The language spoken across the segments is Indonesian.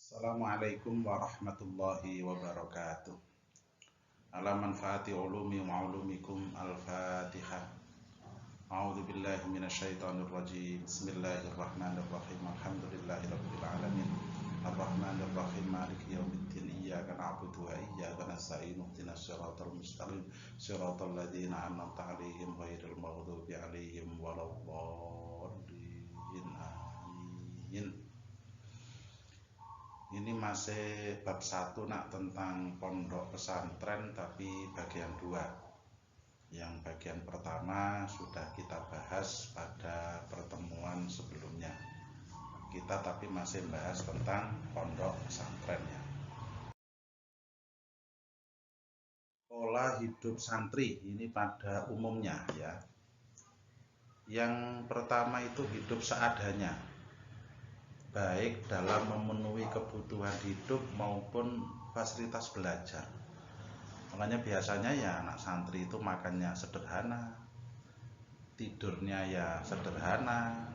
Assalamualaikum warahmatullahi wabarakatuh. Ala manfaati ulumi wa ulumikum al-Fatihah. A'udzu billahi minasyaitonir rajim. Bismillahirrahmanirrahim. Alhamdulillahirabbil alamin. Arrahmanir rahim. Maliki yaumiddin. Iyyaka na'budu wa iyyaka nasta'in. Ihdinas siratal mustaqim. Siratal ladzina an'amta 'alaihim ghairil maghdubi 'alaihim waladdallin. Amin. Ini masih bab 1 nak tentang pondok pesantren, tapi bagian 2. Yang bagian pertama sudah kita bahas pada pertemuan sebelumnya. Kita tapi masih bahas tentang pondok pesantrennya. Pola hidup santri ini pada umumnya ya. Yang pertama itu hidup seadanya, baik dalam memenuhi kebutuhan hidup maupun fasilitas belajar. Makanya biasanya ya anak santri itu makannya sederhana, tidurnya ya sederhana,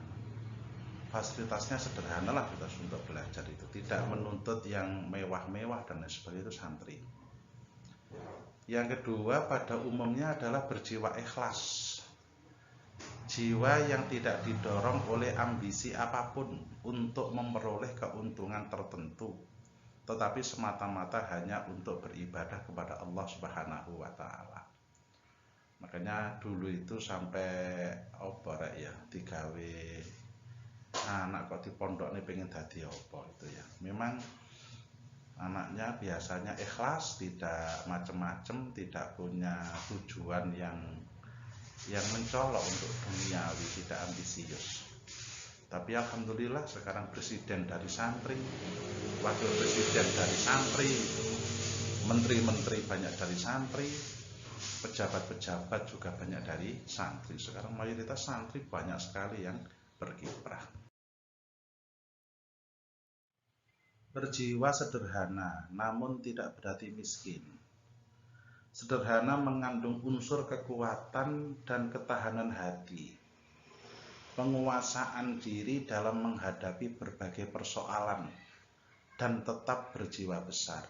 fasilitasnya sederhana lah kita untuk belajar itu. Tidak menuntut yang mewah-mewah dan lain sebagainya, itu santri. Yang kedua pada umumnya adalah berjiwa ikhlas. Jiwa yang tidak didorong oleh ambisi apapun untuk memperoleh keuntungan tertentu, tetapi semata-mata hanya untuk beribadah kepada Allah Subhanahu wa Ta'ala. Makanya dulu itu sampai digawe anak kok di pondok nih pengen dadi itu ya. Memang anaknya biasanya ikhlas, tidak macem-macem, tidak punya tujuan yang mencolok untuk duniawi, tidak ambisius. Tapi alhamdulillah sekarang presiden dari santri, wakil presiden dari santri, menteri-menteri banyak dari santri, pejabat-pejabat juga banyak dari santri. Sekarang mayoritas santri banyak sekali yang berkiprah. Berjiwa sederhana namun tidak berarti miskin. Sederhana mengandung unsur kekuatan dan ketahanan hati, penguasaan diri dalam menghadapi berbagai persoalan, dan tetap berjiwa besar,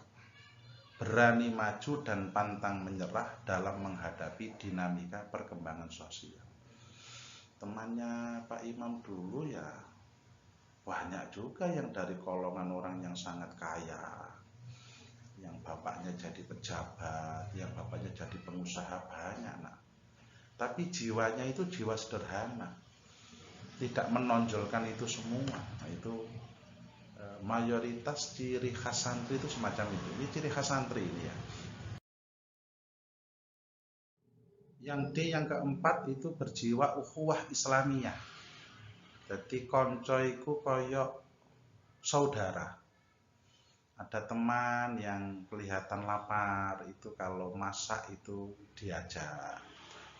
berani maju dan pantang menyerah dalam menghadapi dinamika perkembangan sosial. Temannya Pak Imam dulu ya banyak juga yang dari golongan orang yang sangat kaya, yang bapaknya jadi pejabat, yang bapaknya jadi pengusaha, banyak nak. Tapi jiwanya itu jiwa sederhana, tidak menonjolkan itu semua. Nah, itu mayoritas ciri khas santri itu semacam itu. Ini ciri khas santri ini ya. Yang D yang keempat itu berjiwa ukhuwah Islamiyah. Jadi konco iku koyok saudara. Ada teman yang kelihatan lapar, itu kalau masak itu diajak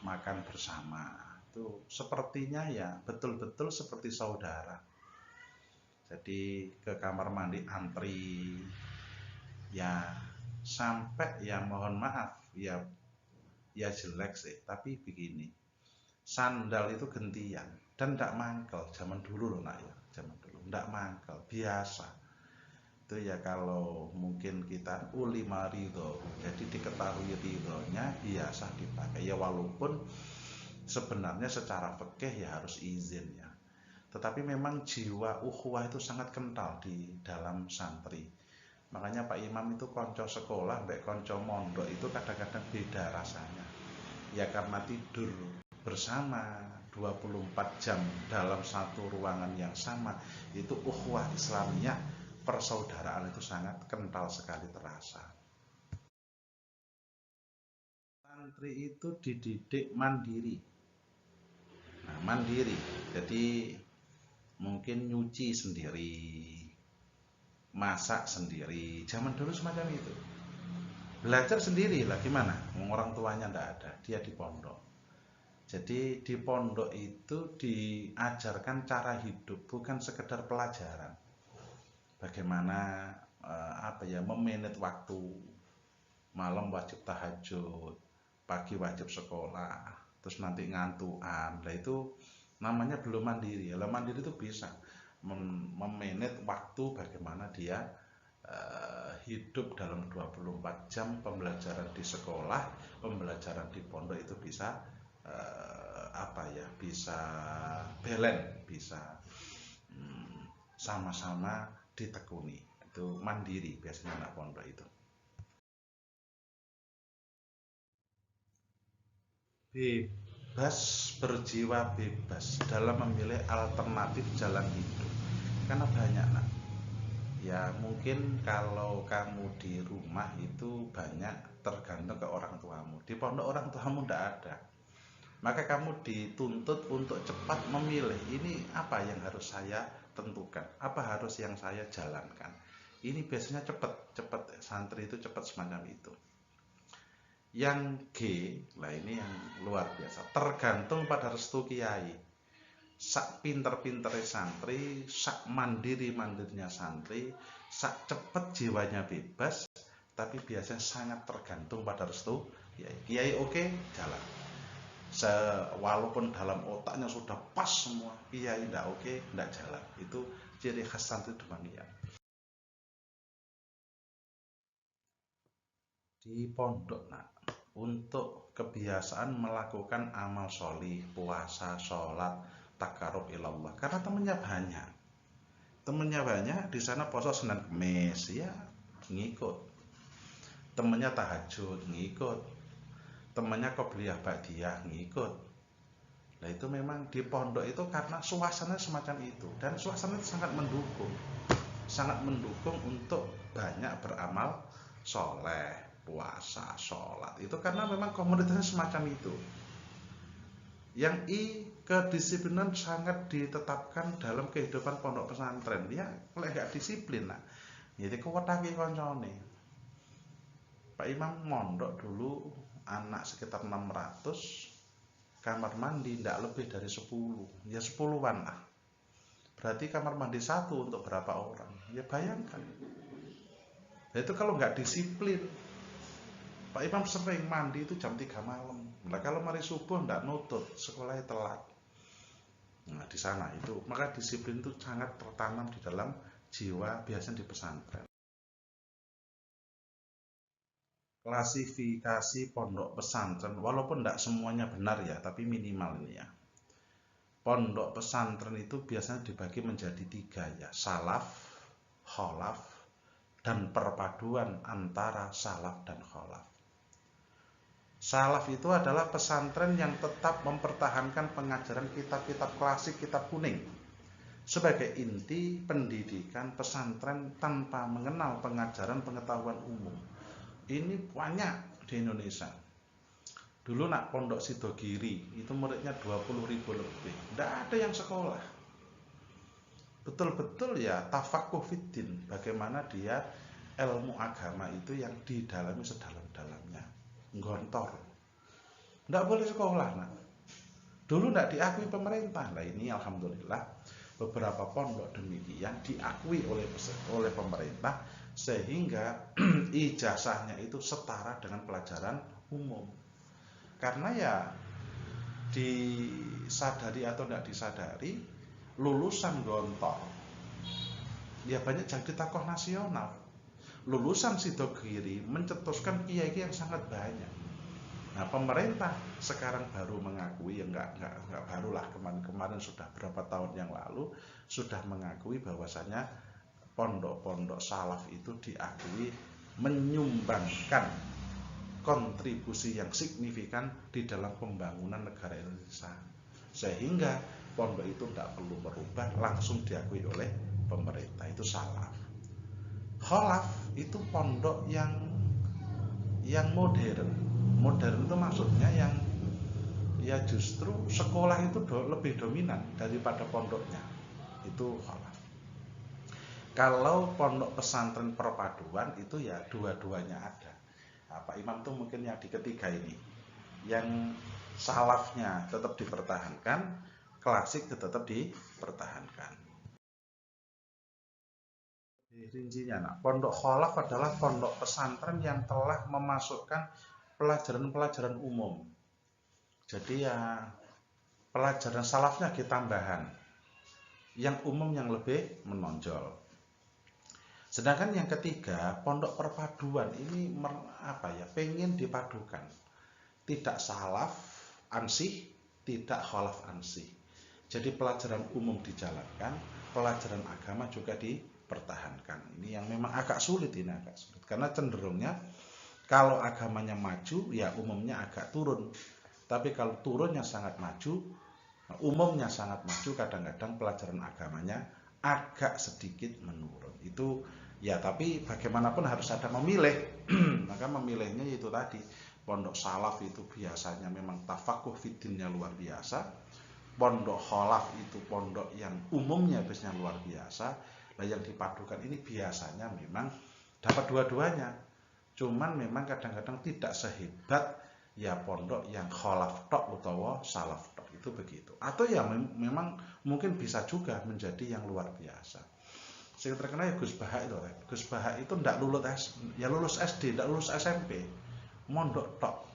makan bersama. Itu sepertinya ya betul-betul seperti saudara. Jadi ke kamar mandi antri, ya sampai ya mohon maaf ya jelek sih, tapi begini, sandal itu gentian dan tidak mangkel. Zaman dulu loh nak ya, zaman dulu tidak mangkel, biasa. Itu ya kalau mungkin kita ulima ridho, jadi diketahui ridhonya, biasa dipakai ya, walaupun sebenarnya secara fikih ya harus izin ya. Tetapi memang jiwa ukhuwah itu sangat kental di dalam santri. Makanya Pak Imam itu konco sekolah mbak konco mondok itu kadang-kadang beda rasanya. Ya karena tidur bersama 24 jam dalam satu ruangan yang sama, itu ukhuwah Islamiyah, persaudaraan itu sangat kental sekali terasa. Santri itu dididik mandiri. Nah, mandiri, jadi mungkin nyuci sendiri, masak sendiri. Zaman dulu semacam itu. Belajar sendiri lah, gimana? Orang tuanya tidak ada, dia di pondok. Jadi di pondok itu diajarkan cara hidup, bukan sekedar pelajaran. Bagaimana memanage waktu, malam wajib tahajud, pagi wajib sekolah, terus nanti ngantuan. Nah itu namanya belum mandiri. Kalau mandiri itu bisa memanage waktu, bagaimana dia hidup dalam 24 jam pembelajaran di sekolah, pembelajaran di pondok itu bisa bisa balance, bisa sama-sama ditekuni. Itu mandiri biasanya anak pondok itu. Bebas, berjiwa bebas dalam memilih alternatif jalan hidup. Karena banyak nak. Ya mungkin kalau kamu di rumah itu banyak tergantung ke orang tuamu. Di pondok orang tuamu tidak ada. Maka kamu dituntut untuk cepat memilih, ini apa yang harus saya tentukan, apa harus yang saya jalankan. Ini biasanya cepat santri itu cepat semacam itu. Yang G, lah ini yang luar biasa, tergantung pada restu kiai. Sak pinter-pinternya santri, sak mandiri-mandirinya santri, sak cepet jiwanya bebas, tapi biasanya sangat tergantung pada restu kiai. Kiai oke, jalan. Walaupun dalam otaknya sudah pas semua, kiai tidak oke, tidak jalan. Itu ciri khas santri demikian. Di pondok nak, untuk kebiasaan melakukan amal sholih, puasa, sholat, takarub ilallah, karena temennya banyak di sana puasa Senin Kemis ya ngikut, temennya tahajud ngikut, temennya qobliyah ba'diyah ngikut. Nah itu memang di pondok itu karena suasana semacam itu, dan suasana itu sangat mendukung untuk banyak beramal soleh, puasa, sholat, itu karena memang komunitasnya semacam itu. Yang kedisiplinan sangat ditetapkan dalam kehidupan pondok pesantren. Ya kalau nggak disiplin nah, jadi kewetake koncone. Pak Imam mondok dulu anak sekitar 600, kamar mandi tidak lebih dari 10, ya 10-an lah. Berarti kamar mandi satu untuk berapa orang? Ya bayangkan. Nah, itu kalau nggak disiplin. Pak Imam sering mandi itu jam 3 malam. Nah, kalau mari subuh nggak nutut, sekolahnya telat. Nah, di sana itu, maka disiplin itu sangat tertanam di dalam jiwa biasanya di pesantren. Klasifikasi pondok pesantren, walaupun tidak semuanya benar ya, tapi minimal ini ya. Pondok pesantren itu biasanya dibagi menjadi 3 ya, salaf, kholaf, dan perpaduan antara salaf dan kholaf. Salaf itu adalah pesantren yang tetap mempertahankan pengajaran kitab-kitab klasik, kitab kuning sebagai inti pendidikan pesantren tanpa mengenal pengajaran pengetahuan umum. Ini banyak di Indonesia. Dulu nak pondok Sidogiri itu muridnya 20.000 lebih, tidak ada yang sekolah. Betul-betul ya tafakuh fiddin, bagaimana dia ilmu agama itu yang didalami sedalam-dalamnya, gontor. Tidak boleh sekolah nak. Dulu tidak diakui pemerintah. Nah ini alhamdulillah beberapa pondok demikian diakui oleh pemerintah, sehingga ijazahnya itu setara dengan pelajaran umum. Karena ya disadari atau tidak disadari, lulusan gontor ya banyak jadi tokoh nasional. Lulusan Sidogiri mencetuskan kiai yang sangat banyak. Nah pemerintah sekarang baru mengakui, ya enggak baru lah, kemarin sudah berapa tahun yang lalu sudah mengakui bahwasanya pondok-pondok salaf itu diakui menyumbangkan kontribusi yang signifikan di dalam pembangunan negara Indonesia, sehingga pondok itu tidak perlu merubah, langsung diakui oleh pemerintah. Itu salaf. Kholaf itu pondok yang modern itu maksudnya yang ya justru sekolah itu lebih dominan daripada pondoknya. Itu kholaf. Kalau pondok pesantren perpaduan itu ya dua-duanya ada. Nah, Pak Imam tuh mungkin yang di ketiga ini, yang salafnya tetap dipertahankan, klasik tetap dipertahankan. Rincinya, nah, pondok kholaf adalah pondok pesantren yang telah memasukkan pelajaran-pelajaran umum. Jadi ya pelajaran salafnya ditambahan, yang umum yang lebih menonjol. Sedangkan yang ketiga, pondok perpaduan ini pengen dipadukan. Tidak salaf ansih, tidak kholaf ansih. Jadi pelajaran umum dijalankan, pelajaran agama juga dipertahankan. Ini yang memang agak sulit karena cenderungnya kalau agamanya maju ya umumnya agak turun. Tapi kalau turunnya sangat maju, umumnya sangat maju, kadang-kadang pelajaran agamanya agak sedikit menurun. Itu ya, tapi bagaimanapun harus ada memilih. Maka memilihnya itu tadi, pondok salaf itu biasanya memang tafakuh fidinnya luar biasa. Pondok kholaf itu pondok yang umumnya biasanya luar biasa. Nah, yang dipadukan ini biasanya memang dapat dua-duanya. Cuman memang kadang-kadang tidak sehebat ya pondok yang kholaf tok utawa salaf tok, itu begitu. Atau ya memang mungkin bisa juga menjadi yang luar biasa. Sing terkenal ya Gus Baha itu. Gus Baha itu ndak lulus SD, ndak lulus SMP. Mondok tok.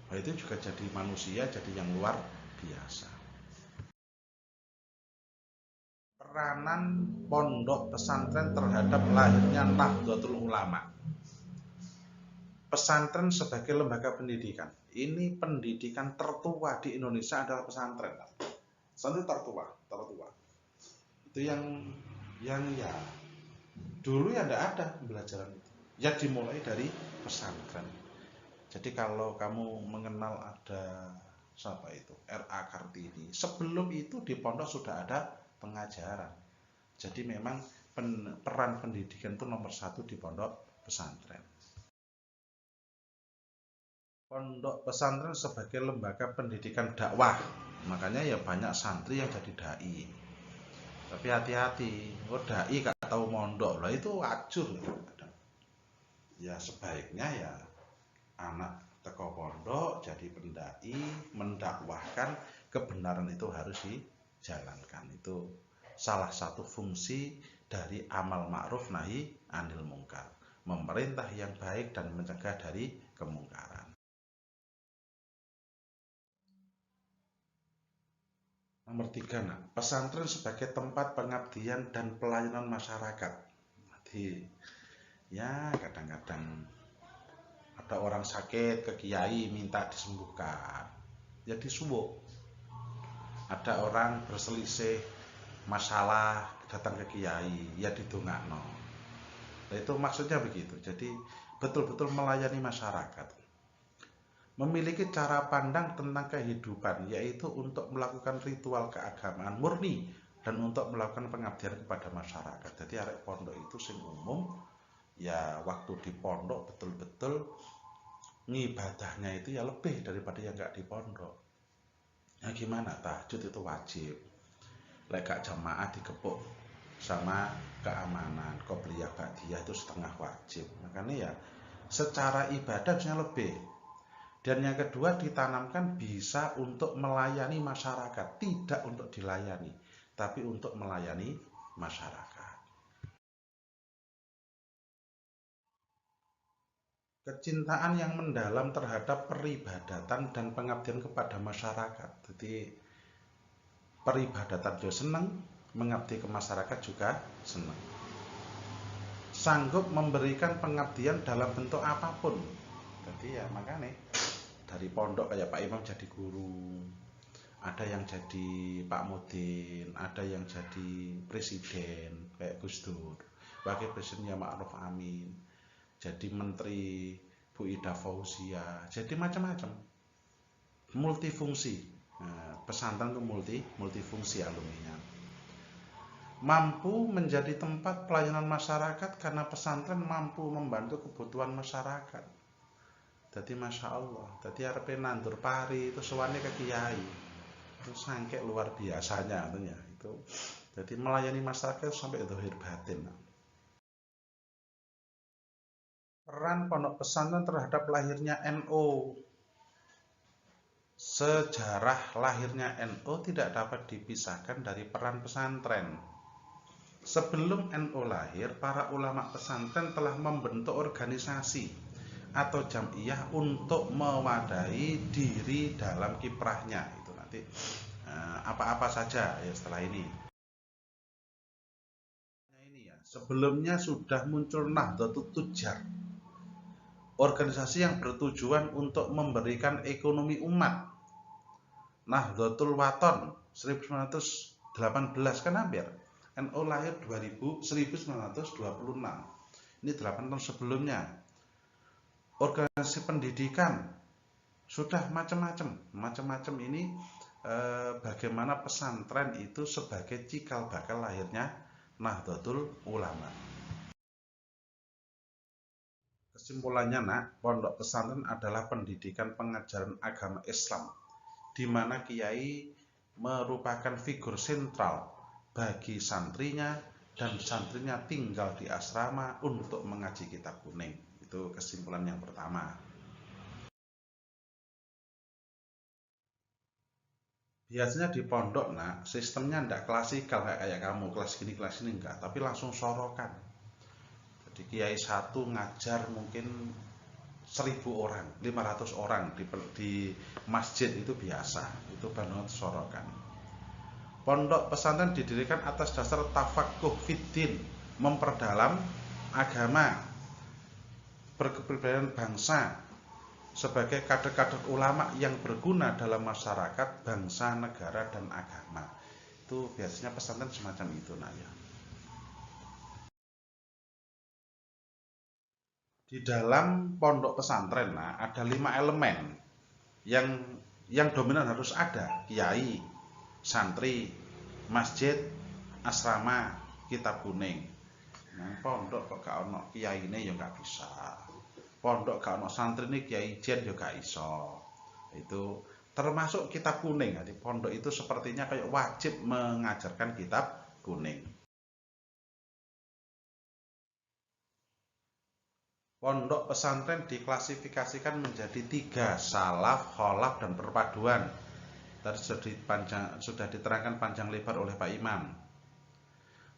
Nah, itu juga jadi manusia, jadi yang luar biasa. Peranan pondok pesantren terhadap lahirnya Nahdlatul Ulama. Pesantren sebagai lembaga pendidikan. Ini pendidikan tertua di Indonesia adalah pesantren. Pesantren tertua. Itu yang ya dulu ya tidak ada pembelajaran itu. Ya dimulai dari pesantren. Jadi kalau kamu mengenal ada siapa itu R.A. Kartini, sebelum itu di pondok sudah ada pengajaran. Jadi memang peran pendidikan itu nomor satu di pondok pesantren. Pondok pesantren sebagai lembaga pendidikan dakwah, makanya ya banyak santri yang jadi dai. Tapi hati-hati, dai gak tahu mondok lah, itu wajur. Ya sebaiknya ya anak teko pondok jadi pendai, mendakwahkan kebenaran itu harus dijalankan. Itu salah satu fungsi dari amal ma'ruf nahi anil mungkar, memerintah yang baik dan mencegah dari kemungkaran. Nomor 3, pesantren sebagai tempat pengabdian dan pelayanan masyarakat. Jadi ya kadang-kadang ada orang sakit ke kiai minta disembuhkan, ya disuwuk. Ada orang berselisih masalah datang ke kiai, ya didongakno. Nah, itu maksudnya begitu. Jadi betul-betul melayani masyarakat. Memiliki cara pandang tentang kehidupan, yaitu untuk melakukan ritual keagamaan murni dan untuk melakukan pengabdian kepada masyarakat. Jadi arek pondok itu sing umum ya, waktu di pondok betul-betul ngibadahnya itu ya lebih daripada yang gak di pondok. Nah gimana, tahajud itu wajib, lek gak jamaah dikepuk sama keamanan, qobliyah ba'diyah itu setengah wajib. Makanya ya secara ibadah biasanya lebih. Dan yang kedua, ditanamkan bisa untuk melayani masyarakat, tidak untuk dilayani, tapi untuk melayani masyarakat. Kecintaan yang mendalam terhadap peribadatan dan pengabdian kepada masyarakat. Jadi peribadatan juga senang, mengabdi ke masyarakat juga senang. Sanggup memberikan pengabdian dalam bentuk apapun. Jadi ya makanya dari pondok kayak Pak Imam jadi guru, ada yang jadi Pak Mudin, ada yang jadi presiden kayak Gus Dur, wakil presidennya Ma'ruf Amin, jadi menteri Bu Ida Fauzia, jadi macam-macam, multifungsi. Nah, pesantren itu multifungsi alumninya. Mampu menjadi tempat pelayanan masyarakat karena pesantren mampu membantu kebutuhan masyarakat. Jadi masya Allah, jadi arepe nandur pari itu sowannya ke kiai, itu sangke luar biasanya artinya itu. Jadi melayani masyarakat sampai zahir batin. Peran pondok pesantren terhadap lahirnya NU. Sejarah lahirnya NU tidak dapat dipisahkan dari peran pesantren. Sebelum NU lahir, para ulama pesantren telah membentuk organisasi atau jam'iyah untuk mewadahi diri dalam kiprahnya. Itu nanti apa-apa saja ya setelah ini. Ini ya, Sebelumnya sudah muncul Nahdlatul Tujjar, organisasi yang bertujuan untuk memberikan ekonomi umat. Nahdlatul Wathon 1918 kan hampir. NU lahir 1926. Ini 8 tahun sebelumnya. Organisasi pendidikan sudah macam-macam ini bagaimana pesantren itu sebagai cikal bakal lahirnya Nahdlatul Ulama. Kesimpulannya nak, pondok pesantren adalah pendidikan pengajaran agama Islam di mana kiai merupakan figur sentral bagi santrinya dan santrinya tinggal di asrama untuk mengaji kitab kuning. Itu kesimpulan yang pertama. Biasanya di pondok nak, sistemnya tidak klasikal kayak kamu, kelas gini kelas ini enggak, tapi langsung sorokan. Jadi kiai satu ngajar mungkin 1000 orang, 500 orang di masjid itu biasa, itu banget sorokan. Pondok pesantren didirikan atas dasar tafakuh fiddin, memperdalam agama, berkepribadian bangsa sebagai kader-kader ulama yang berguna dalam masyarakat, bangsa, negara, dan agama. Itu biasanya pesantren semacam itu nak ya. Di dalam pondok pesantren nah, ada 5 elemen yang dominan harus ada: kiai, santri, masjid, asrama, kitab kuning. Nah, pondok kok gak ono kiai ini ya gak bisa. Pondok gak ono santri ini kiai jen ya gak iso. Itu termasuk kitab kuning. Jadi pondok itu sepertinya kayak wajib mengajarkan kitab kuning. Pondok pesantren diklasifikasikan menjadi 3, salaf, kholaf, dan perpaduan. Tadi sudah diterangkan panjang lebar oleh Pak Imam.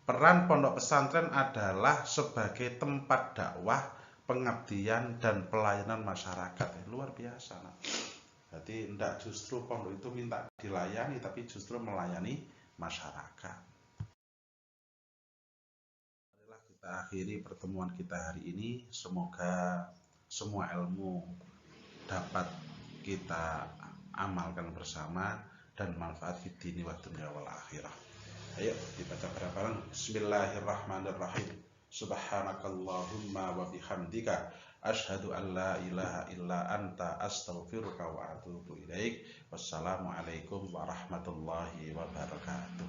Peran pondok pesantren adalah sebagai tempat dakwah, pengabdian, dan pelayanan masyarakat. Luar biasa. Nah. Jadi tidak justru pondok itu minta dilayani, tapi justru melayani masyarakat. Marilah kita akhiri pertemuan kita hari ini. Semoga semua ilmu dapat kita amalkan bersama dan manfaat fid dini wa dunya wal akhirah. Ayo dibaca bareng-bareng. Bismillahirrahmanirrahim. Subhanakallahumma wa bihamdika asyhadu an la ilaha illa anta astaghfiruka wa atubu ilaik. Wassalamualaikum warahmatullahi wabarakatuh.